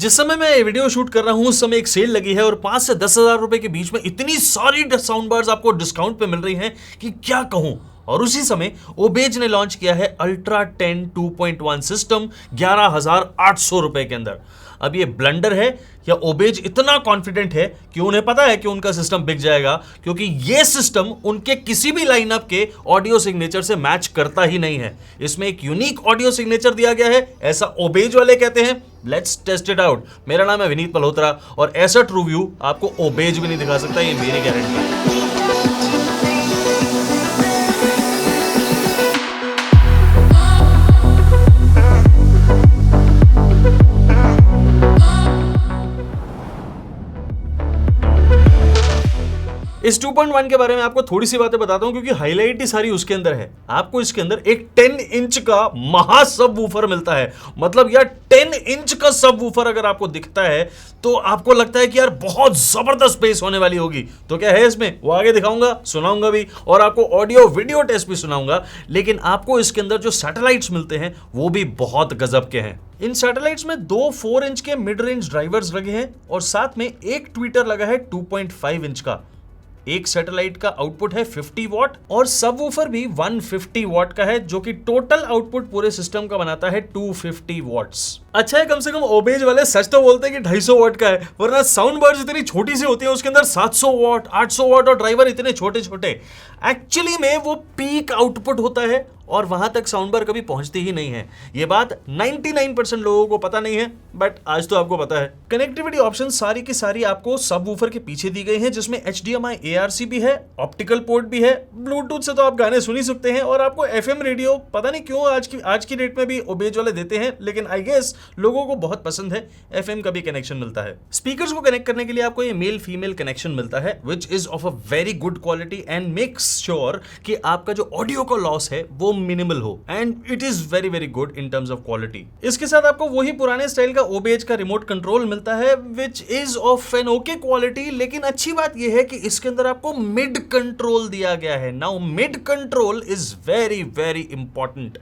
जिस समय मैं ये वीडियो शूट कर रहा हूं उस समय एक सेल लगी है और 5 से 10,000 रुपए के बीच में इतनी सारी साउंड बार्स आपको डिस्काउंट पे मिल रही हैं कि क्या कहूं। और उसी समय ओबेज ने लॉन्च किया है अल्ट्रा 10 2.1 सिस्टम 11,800 रुपए के अंदर। अब ये ब्लंडर है या ओबेज इतना कॉन्फिडेंट है कि उन्हें पता है कि उनका सिस्टम बिक जाएगा, क्योंकि ये सिस्टम उनके किसी भी लाइनअप के ऑडियो सिग्नेचर से मैच करता ही नहीं है। इसमें एक यूनिक ऑडियो सिग्नेचर दिया गया है, ऐसा ओबेज वाले कहते हैं। Let's test it out. मेरा नाम है विनीत मल्होत्रा और ऐसा ट्रू व्यू आपको ओबेज भी नहीं दिखा सकता, ये मेरी गारंटी है। इस 2.1 के बारे में आपको थोड़ी सी बातें बताता हूं, क्योंकि हाईलाइट ही सारी उसके अंदर है। आपको इसके अंदर एक 10 इंच का महा सब वूफर मिलता है। मतलब यार 10 इंच का सब वूफर अगर आपको दिखता है तो आपको लगता है कि यार बहुत जबरदस्त बेस होने वाली होगी। तो क्या है इसमें, वो आगे दिखाऊंगा, सुनाऊंगा भी और आपको ऑडियो वीडियो टेस्ट भी सुनाऊंगा। लेकिन आपको इसके अंदर जो सैटेलाइट्स मिलते हैं वो भी बहुत गजब के हैं। इन सैटेलाइट्स में 2 4 इंच के मिड रेंज ड्राइवर्स लगे हैं और साथ में एक ट्विटर लगा है 2.5 इंच का। एक सैटेलाइट का आउटपुट है 50 वॉट और सबवूफर भी 150 वॉट का है, जो कि टोटल आउटपुट पूरे सिस्टम का बनाता है 250 वॉट्स। अच्छा है, कम से कम ओबेज वाले सच तो बोलते हैं कि 250 वॉट का है, वरना साउंड बार्स इतनी छोटी सी होती है, उसके अंदर 700 वॉट 800 वॉट और ड्राइवर इतने छोटे छोटे। एक्चुअली में वो पीक आउटपुट होता है और वहां तक साउंड बार कभी पहुंचती ही नहीं है। ये बात 99% लोगों को पता नहीं है, बट आज तो आपको पता है। कनेक्टिविटी ऑप्शन सारी की सारी आपको सबवूफर के पीछे दी गई हैं, जिसमें HDMI ARC भी है, ऑप्टिकल पोर्ट भी है, ब्लूटूथ से तो आप गाने सुन ही सकते हैं और आपको FM रेडियो पता नहीं क्यों आज की डेट में भी ओबेज वाले देते हैं, लेकिन आई गेस लोगों को बहुत पसंद है। FM का भी कनेक्शन मिलता है। स्पीकर्स को कनेक्ट करने के लिए आपको ये मेल फीमेल कनेक्शन मिलता है, which is of a very good quality and makes sure कि आपका जो ऑडियो का लॉस है वो मिनिमल हो, and it is very very good in terms of quality. इसके साथ आपको वही पुराने स्टाइल का ओबेज का रिमोट कंट्रोल मिलता है, which is of an okay quality. लेकिन अच्छी बात यह है कि इसके अंदर आपको मिड कंट्रोल दिया गया है। Now mid control is very very important.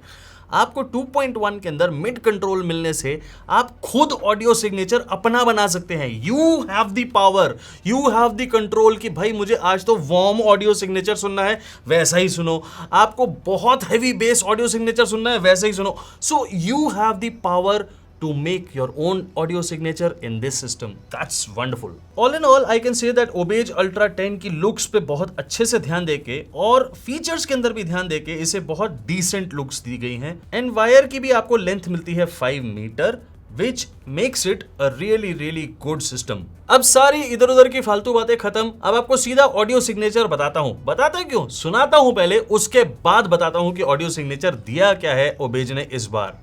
आपको 2.1 के अंदर मिड कंट्रोल मिलने से आप खुद ऑडियो सिग्नेचर अपना बना सकते हैं। You have the power, you have the control कि भाई मुझे आज तो वार्म ऑडियो सिग्नेचर सुनना है, वैसा ही सुनो। आपको बहुत हैवी बेस ऑडियो सिग्नेचर सुनना है, वैसा ही सुनो। So you have the power to make your own audio signature in this system. That's wonderful. All in all, I can say that Obage Ultra 10 की looks पे बहुत अच्छे से ध्यान देके और फीचर्स के अंदर भी ध्यान देके इसे बहुत डिसेंट लुक्स दी गई हैं। एंड वायर की भी आपको लेंथ मिलती है 5 metre, which makes it a really really good system. अब सारी इधर उधर की फालतू बातें खत्म। अब आपको सीधा ऑडियो सिग्नेचर बताता हूं। बताता क्यों, सुनाता हूं पहले, उसके बाद बताता हूं कि ऑडियो सिग्नेचर दिया क्या है ओबेज ने इस बार।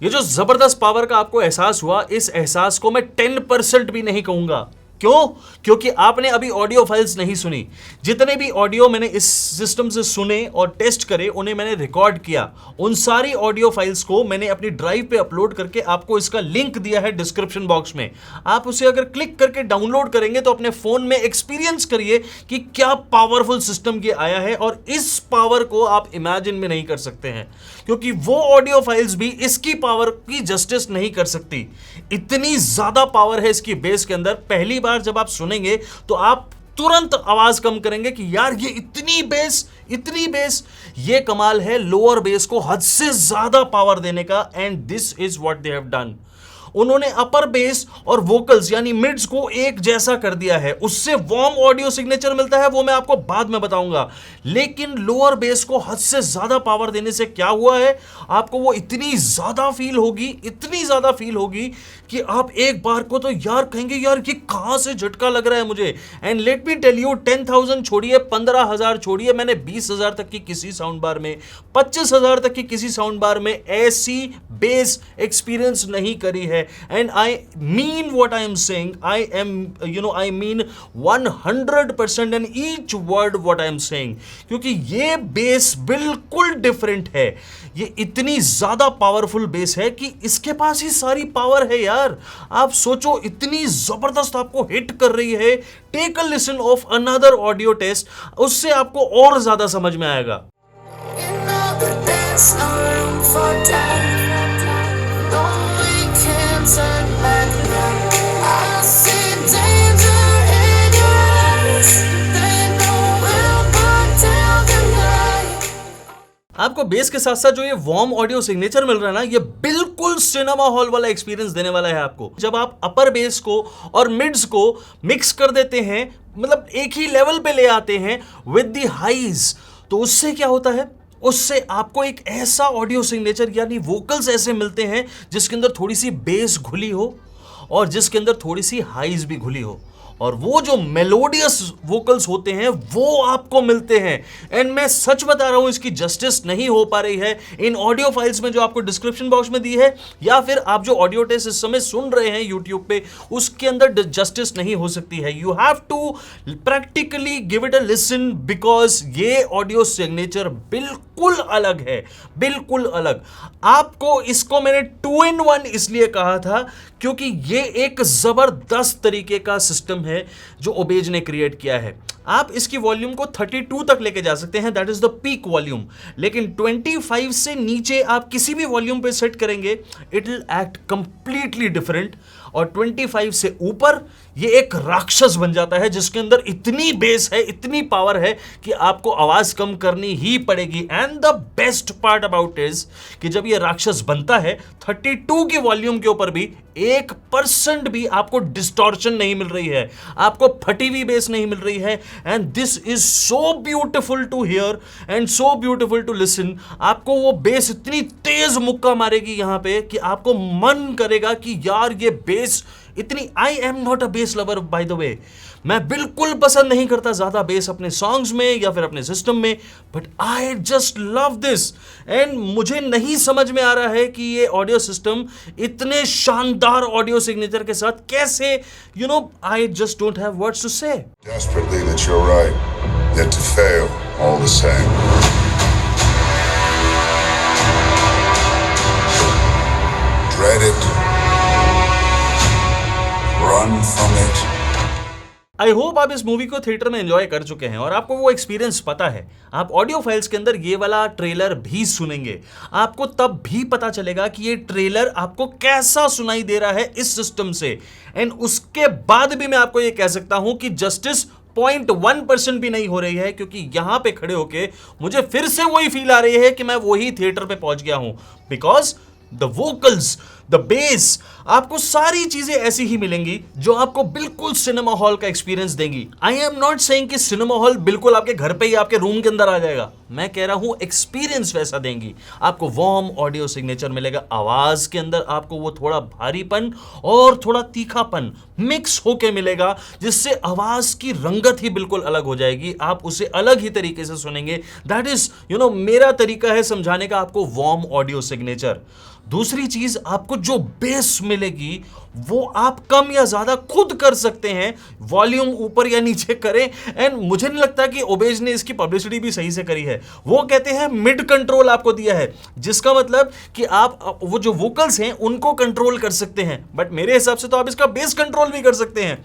ये जो जबरदस्त पावर का आपको एहसास हुआ, इस एहसास को मैं 10% भी नहीं कहूंगा। क्यों? क्योंकि आपने अभी ऑडियो फाइल्स नहीं सुनी। जितने भी ऑडियो मैंने इस सिस्टम से सुने और टेस्ट करे उन्हें मैंने रिकॉर्ड किया। उन सारी ऑडियो फाइल्स को मैंने अपनी ड्राइव पे अपलोड करके आपको इसका लिंक दिया है डिस्क्रिप्शन बॉक्स में। आप उसे अगर क्लिक करके डाउनलोड करेंगे तो अपने फोन में एक्सपीरियंस करिए कि क्या पावरफुल सिस्टम ये आया है। और इस पावर को आप इमेजिन भी नहीं कर सकते हैं, क्योंकि वो ऑडियो फाइल्स भी इसकी पावर की जस्टिस नहीं कर सकती। इतनी ज्यादा पावर है इसकी बेस के अंदर। पहली बार जब आप सुनेंगे तो आप तुरंत आवाज कम करेंगे कि यार ये इतनी बेस, ये कमाल है लोअर बेस को हद से ज्यादा पावर देने का। And this is what they have done. उन्होंने अपर बेस और वोकल्स यानी मिड्स को एक जैसा कर दिया है। उससे वार्म ऑडियो सिग्नेचर मिलता है, वो मैं आपको बाद में बताऊंगा। लेकिन लोअर बेस को हद से ज्यादा पावर देने से क्या हुआ है, आपको वो इतनी ज्यादा फील होगी कि आप एक बार को तो यार कहेंगे यार ये कहां से झटका लग रहा है मुझे। And let me tell you, 10,000 छोड़िए, 15,000 छोड़िए, मैंने 20,000 तक की किसी साउंड बार में, 25,000 तक की किसी साउंड बार में ऐसी बेस एक्सपीरियंस नहीं करी है। And I mean what I am saying, I mean 100% and each word what I am saying, क्योंकि ये बेस बिल्कुल डिफरेंट है। ये इतनी ज्यादा पावरफुल बेस है कि इसके पास ही सारी पावर है यार। आप सोचो, इतनी जबरदस्त आपको हिट कर रही है। Take a listen of another audio test, उससे आपको और ज्यादा समझ में आएगा। आपको बेस के साथ साथ जो ये वार्म ऑडियो सिग्नेचर मिल रहा है ना, ये बिल्कुल सिनेमा हॉल वाला एक्सपीरियंस देने वाला है आपको। जब आप अपर बेस को और मिड्स को मिक्स कर देते हैं, मतलब एक ही लेवल पे ले आते हैं विद द हाइज, तो उससे क्या होता है, उससे आपको एक ऐसा ऑडियो सिग्नेचर यानी वोकल्स ऐसे मिलते हैं जिसके अंदर थोड़ी सी बेस घुली हो और जिसके अंदर थोड़ी सी हाइज भी घुली हो, और वो जो मेलोडियस वोकल्स होते हैं वो आपको मिलते हैं। एंड मैं सच बता रहा हूं, इसकी जस्टिस नहीं हो पा रही है इन ऑडियो फाइल्स में जो आपको डिस्क्रिप्शन बॉक्स में दी है, या फिर आप जो ऑडियो टेस्ट इस समय सुन रहे हैं यूट्यूब पे, उसके अंदर जस्टिस नहीं हो सकती है। You have to practically give it a listen, because ये ऑडियो सिग्नेचर बिल्कुल अलग है, बिल्कुल अलग। आपको इसको मैंने 2 in 1 इसलिए कहा था क्योंकि ये एक जबरदस्त तरीके का सिस्टम है जो ओबेज ने क्रिएट किया है। आप इसकी वॉल्यूम को 32 तक लेके जा सकते हैं, that is the peak volume, लेकिन 25 से नीचे आप किसी भी वॉल्यूम पे सेट करेंगे it will act completely different, और 25 से ऊपर ये एक राक्षस बन जाता है जिसके अंदर इतनी बेस है, इतनी पावर है कि आपको आवाज कम करनी ही पड़ेगी। And the best part about is कि जब ये राक्षस बनता है 32 की वॉल्यूम के ऊपर भी 1% भी आपको डिस्टॉर्शन नहीं मिल रही है, आपको फटी हुई बेस नहीं मिल रही है। And this is so beautiful to hear and so beautiful to listen. आपको वो बेस इतनी तेज मुक्का मारेगी यहां पे कि आपको मन करेगा कि यार ये बेस इतनी, I am not a base lover by the way, मैं बिल्कुल पसंद नहीं करता ज्यादा बेस अपने सॉन्ग्स में या फिर अपने सिस्टम में, but I just love this. And मुझे नहीं समझ में आ रहा है कि ये ऑडियो सिस्टम इतने शानदार ऑडियो सिग्नेचर के साथ कैसे, I just don't have words to say. Desperately that you're right, yet to fail all the same. Dread it. Run from it. I hope आप इस मूवी को थिएटर में एंजॉय कर चुके हैं और आपको वो एक्सपीरियंस पता है। आप ऑडियो फाइल्स के अंदर ये वाला ट्रेलर भी सुनेंगे, आपको तब भी पता चलेगा कि ये ट्रेलर आपको कैसा सुनाई दे रहा है इस सिस्टम से। एंड उसके बाद भी मैं आपको ये कह सकता हूं कि जस्टिस 0.1% भी नहीं हो रही है, क्योंकि यहां पे खड़े होके मुझे फिर से वही फील आ रही है कि मैं वही थिएटर पे पहुंच गया हूं, because the vocals, the base, आपको सारी चीजें ऐसी ही मिलेंगी जो आपको बिल्कुल सिनेमा हॉल का एक्सपीरियंस देंगी। आई एम नॉट सेइंग कि सिनेमा हॉल बिल्कुल आपके घर पे ही आपके रूम के अंदर आ जाएगा, मैं कह रहा हूं एक्सपीरियंस वैसा देंगी। आपको वार्म ऑडियो सिग्नेचर मिलेगा, आवाज के अंदर आपको वो थोड़ा भारीपन और थोड़ा तीखापन मिक्स होके मिलेगा, जिससे आवाज की रंगत ही बिल्कुल अलग हो जाएगी, आप उसे अलग ही तरीके से सुनेंगे। दैट इज मेरा तरीका है समझाने का आपको वार्म ऑडियो सिग्नेचर। दूसरी चीज, आपको जो बेस मिलेगी वो आप कम या ज्यादा खुद कर सकते हैं, वॉल्यूम ऊपर या नीचे करें। एंड मुझे नहीं लगता कि ओबेज ने इसकी पब्लिसिटी भी सही से करी है। वो कहते हैं मिड कंट्रोल आपको दिया है, जिसका मतलब कि आप वो जो वोकल्स हैं उनको कंट्रोल कर सकते हैं, बट मेरे हिसाब से तो आप इसका बेस कंट्रोल भी कर सकते हैं।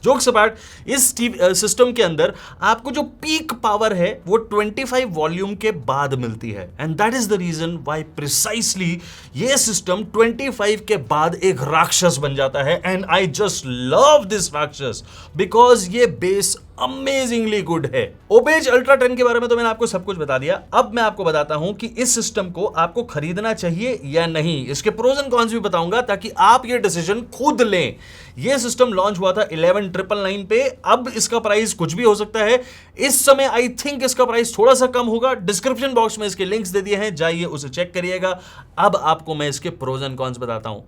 जोक्स अपार्ट, इस सिस्टम के अंदर आपको जो पीक पावर है वो 25 वॉल्यूम के बाद मिलती है, and that is the reason why precisely ये सिस्टम 25 के बाद एक राक्षस बन जाता है। And I just love this राक्षस बिकॉज ये बेस अमेजिंगली गुड है। ओबेज अल्ट्रा 10 के बारे में तो मैंने आपको सब कुछ बता दिया। अब मैं आपको बताता हूं कि इस सिस्टम को आपको खरीदना चाहिए या नहीं, इसके प्रोज एंड कॉन्स भी बताऊंगा ताकि आप ये डिसीजन खुद लें। यह सिस्टम लॉन्च हुआ था 11,999 पे, अब इसका प्राइस कुछ भी हो सकता है। इस समय आई थिंक इसका प्राइस थोड़ा सा कम होगा। डिस्क्रिप्शन बॉक्स में इसके लिंक्स दे दिए हैं, जाइए उसे चेक करिएगा। अब आपको मैं इसके प्रोज एंड कॉन्स बताता हूं।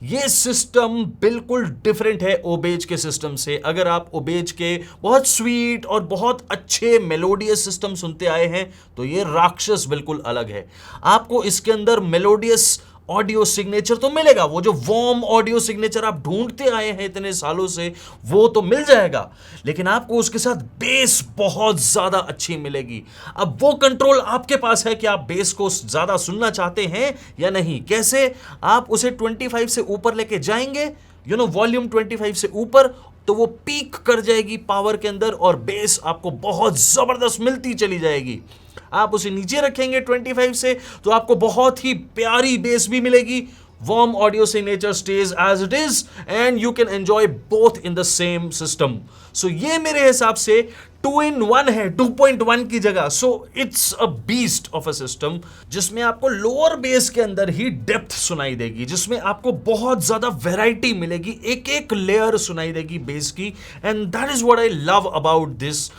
ये सिस्टम बिल्कुल डिफरेंट है ओबेज के सिस्टम से। अगर आप ओबेज के बहुत स्वीट और बहुत अच्छे मेलोडियस सिस्टम सुनते आए हैं तो ये राक्षस बिल्कुल अलग है। आपको इसके अंदर मेलोडियस ऑडियो सिग्नेचर तो मिलेगा, वो जो वार्म ऑडियो सिग्नेचर आप ढूंढते आए हैं इतने सालों से वो तो मिल जाएगा, लेकिन आपको उसके साथ बेस बहुत ज्यादा अच्छी मिलेगी। अब वो कंट्रोल आपके पास है कि आप बेस को ज्यादा सुनना चाहते हैं या नहीं। कैसे? आप उसे 25 से ऊपर लेके जाएंगे, वॉल्यूम 25 से ऊपर, तो वो पीक कर जाएगी पावर के अंदर और बेस आपको बहुत जबरदस्त मिलती चली जाएगी। आप उसे नीचे रखेंगे 25 से तो आपको बहुत ही प्यारी बेस भी मिलेगी। Warm audio signature stage as it is and you can enjoy both in the same system. So ये मेरे हिसाब से 2-in-1 है 2.1 की जगह। So it's a beast of a system जिसमें आपको लोअर बेस के अंदर ही डेप्थ सुनाई देगी, जिसमें आपको बहुत ज्यादा वैरायटी मिलेगी, एक एक लेयर सुनाई देगी बेस की, and that is what I love about this.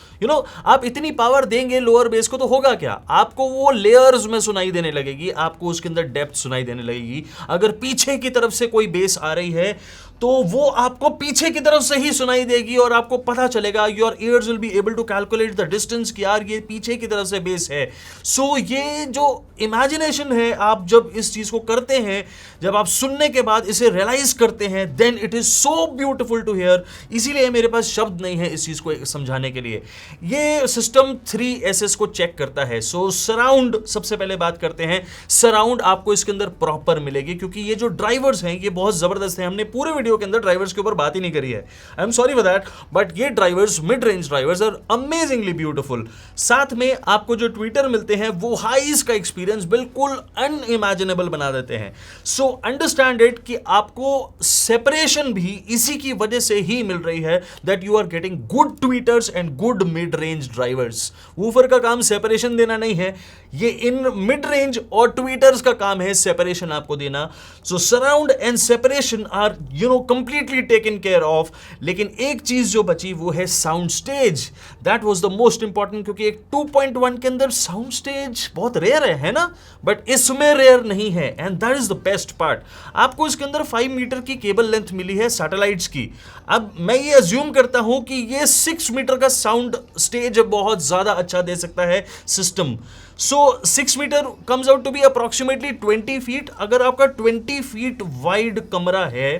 आप इतनी पावर देंगे लोअर बेस को तो होगा क्या, आपको वो लेयर्स में सुनाई देने लगेगी, आपको उसके अंदर डेप्थ सुनाई देने लगेगी। अगर पीछे की तरफ से कोई बेस आ रही है तो वो आपको पीछे की तरफ से ही सुनाई देगी और आपको पता चलेगा, your ears will be able to calculate the distance कि यार ये पीछे की तरफ से बेस है। सो ये जो इमेजिनेशन है, आप जब इस चीज को करते हैं, जब आप सुनने के बाद इसे रियलाइज करते हैं, then it is so beautiful to hear. इसीलिए मेरे पास शब्द नहीं है इस चीज को समझाने के लिए। ये सिस्टम 3SS को चेक करता है। सो सराउंड, सबसे पहले बात करते हैं सराउंड, आपको इसके अंदर प्रॉपर मिलेगी, क्योंकि ये जो ड्राइवर्स हैं ये बहुत जबरदस्त हैं। हमने पूरे वीडियो के अंदर ड्राइवर्स के ऊपर बात ही नहीं करी है, I am sorry for that, but ये drivers, mid range drivers are amazingly beautiful. साथ में आपको जो ट्विटर मिलते हैं वो हाइज का एक्सपीरियंस बिल्कुल अनइमेजिनेबल बना देते हैं। सो अंडरस्टैंड इट कि आपको सेपरेशन भी इसी की वजह से ही मिल रही है, that you are getting good tweeters and good mid range drivers. Woofer का काम सेपरेशन देना नहीं है, ये इन मिड रेंज और ट्वीटर्स का काम है सेपरेशन आपको देना। So surround and separation are completely taken care of. लेकिन एक चीज जो बची वो है sound stage. That was the most important, क्योंकि एक 2.1 के अंदर साउंड स्टेज बहुत रेयर है ना, बट इसमें रेयर नहीं है, and that is the best part. आपको इसके अंदर 5 मीटर की केबल लेंथ मिली है सैटेलाइट्स की। अब मैं ये अज्यूम करता हूं कि ये 6 मीटर का साउंड स्टेज बहुत ज्यादा अच्छा दे सकता है system. So 6 metre comes out to be approximately 20 feet. अगर आपका 20 फीट वाइड कमरा है,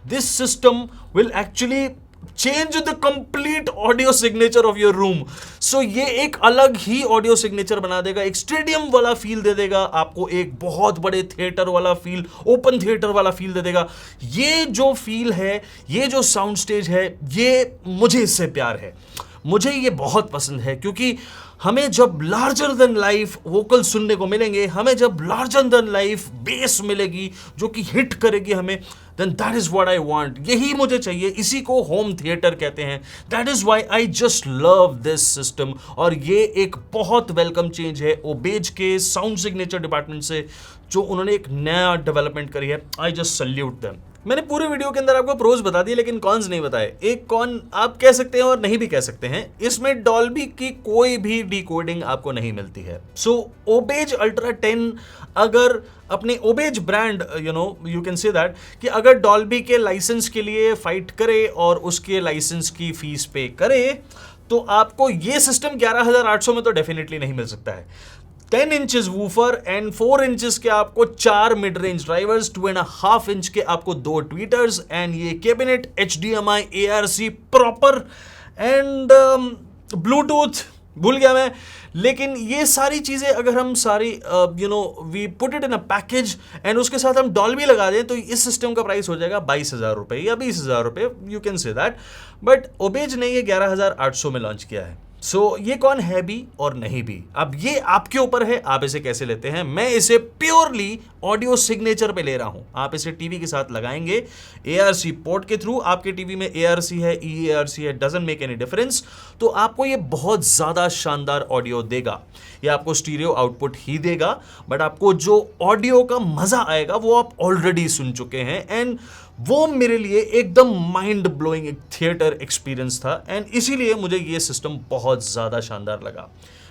this system will actually change the complete audio signature of your room. So ये एक अलग ही ऑडियो सिग्नेचर बना देगा, एक स्टेडियम वाला फील दे देगा आपको, एक बहुत बड़े थिएटर वाला फील, ओपन थिएटर वाला फील दे देगा। ये जो फील है, ये जो साउंड स्टेज है, ये मुझे इससे प्यार है, मुझे ये बहुत पसंद है। क्योंकि हमें जब लार्जर देन लाइफ वोकल सुनने को मिलेंगे, हमें जब लार्जर देन लाइफ बेस मिलेगी जो कि हिट करेगी हमें, then that is what I want. यही मुझे चाहिए, इसी को होम थिएटर कहते हैं। That is why I just love this system. और ये एक बहुत वेलकम चेंज है ओबेज के साउंड सिग्नेचर डिपार्टमेंट से, जो उन्होंने एक नया डेवलपमेंट करी है। I just salute them. मैंने पूरे वीडियो के अंदर आपको प्रोज बता दिए, लेकिन कॉन्स नहीं बताए। एक कॉन आप कह सकते हैं और नहीं भी कह सकते हैं, इसमें डॉल्बी की कोई भी डिकोडिंग आपको नहीं मिलती है। सो ओबेज अल्ट्रा 10 अगर अपने obeys brand, you can say that, कि अगर डॉल्बी के लाइसेंस के लिए फाइट करे और उसके लाइसेंस की फीस पे करे, तो आपको ये सिस्टम 11,800 में तो डेफिनेटली नहीं मिल सकता है। 10 इंचेस वूफर एंड 4 इंचेस के आपको 4 मिड रेंज ड्राइवर्स, 2.5 इंच के आपको 2 ट्वीटर्स, एंड ये cabinet HDMI ARC proper and Bluetooth भूल गया मैं। लेकिन ये सारी चीजें अगर हम सारी we put it in a package and उसके साथ हम डॉल्बी लगा दें, तो इस सिस्टम का प्राइस हो जाएगा 22,000 रुपए या 20,000 रुपए, you can say that. But obeys ने ये 11,800 में लॉन्च किया है। सो ये कौन है भी और नहीं भी, अब ये आपके ऊपर है, आप इसे कैसे लेते हैं। मैं इसे प्योरली ऑडियो सिग्नेचर पे ले रहा हूं। आप इसे टीवी के साथ लगाएंगे ARC पोर्ट के थ्रू, आपके टीवी में ARC है, EARC है, डजंट मेक एनी डिफरेंस, तो आपको ये बहुत ज्यादा शानदार ऑडियो देगा। ये आपको स्टीरियो आउटपुट ही देगा, बट आपको जो ऑडियो का मजा आएगा वो आप ऑलरेडी सुन चुके हैं, एंड वो मेरे लिए एकदम माइंड ब्लोइंग एक थिएटर एक्सपीरियंस था, एंड इसीलिए मुझे ये सिस्टम बहुत ज़्यादा शानदार लगा।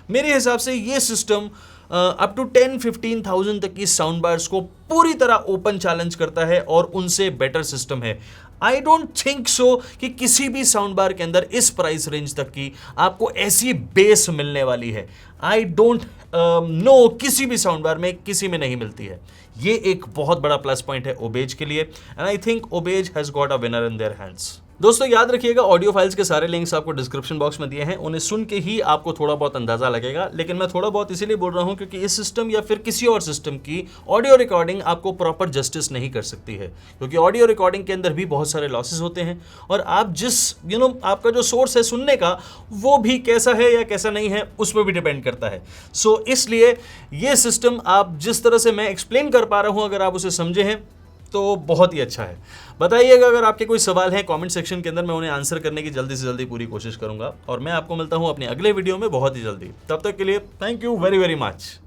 मेरे हिसाब से ये सिस्टम अप टू 10-15,000 तक की साउंड बार्स को पूरी तरह ओपन चैलेंज करता है और उनसे बेटर सिस्टम है। आई डोंट थिंक सो कि किसी भी साउंड बार के अंदर इस प्राइस रेंज तक की आपको ऐसी बेस मिलने वाली है। आई डोंट नो किसी भी साउंड बार में किसी में नहीं मिलती है। ये एक बहुत बड़ा प्लस पॉइंट है ओबेज के लिए and I think obeys has got a winner in their hands. दोस्तों याद रखिएगा, ऑडियो फाइल्स के सारे लिंक्स आपको डिस्क्रिप्शन बॉक्स में दिए हैं, उन्हें सुन के ही आपको थोड़ा बहुत अंदाजा लगेगा। लेकिन मैं थोड़ा बहुत इसीलिए बोल रहा हूं क्योंकि इस सिस्टम या फिर किसी और सिस्टम की ऑडियो रिकॉर्डिंग आपको प्रॉपर जस्टिस नहीं कर सकती है, क्योंकि ऑडियो रिकॉर्डिंग के अंदर भी बहुत सारे लॉसेस होते हैं और आप जिस आपका जो सोर्स है सुनने का वो भी कैसा है या कैसा नहीं है उस पर भी डिपेंड करता है। सो इसलिए ये सिस्टम आप जिस तरह से मैं एक्सप्लेन कर पा रहा हूं, अगर आप उसे समझे हैं तो बहुत ही अच्छा है। बताइएगा अगर आपके कोई सवाल है कमेंट सेक्शन के अंदर, मैं उन्हें आंसर करने की जल्दी से जल्दी पूरी कोशिश करूंगा और मैं आपको मिलता हूं अपने अगले वीडियो में बहुत ही जल्दी। तब तक के लिए thank you very very much.